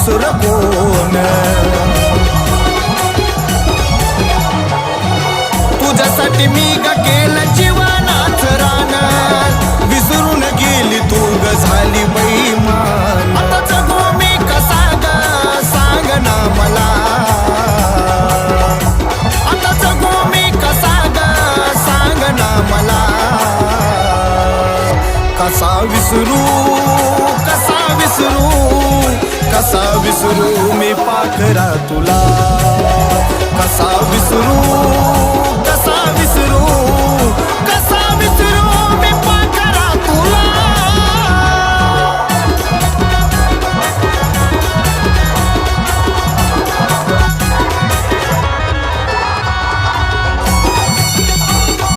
दुसर कोण. तुझ्यासाठी मी ग केलं जीवनाच रान, विसरून गेली तू ग झाली बेईमान. आता जगू मी कसा ग सांग ना मला, आता जगू मी कसा ग सांग ना मला. कसा विसरू कसा विसरू कसा विसरू मी पाखरा तुला, कसा विसरू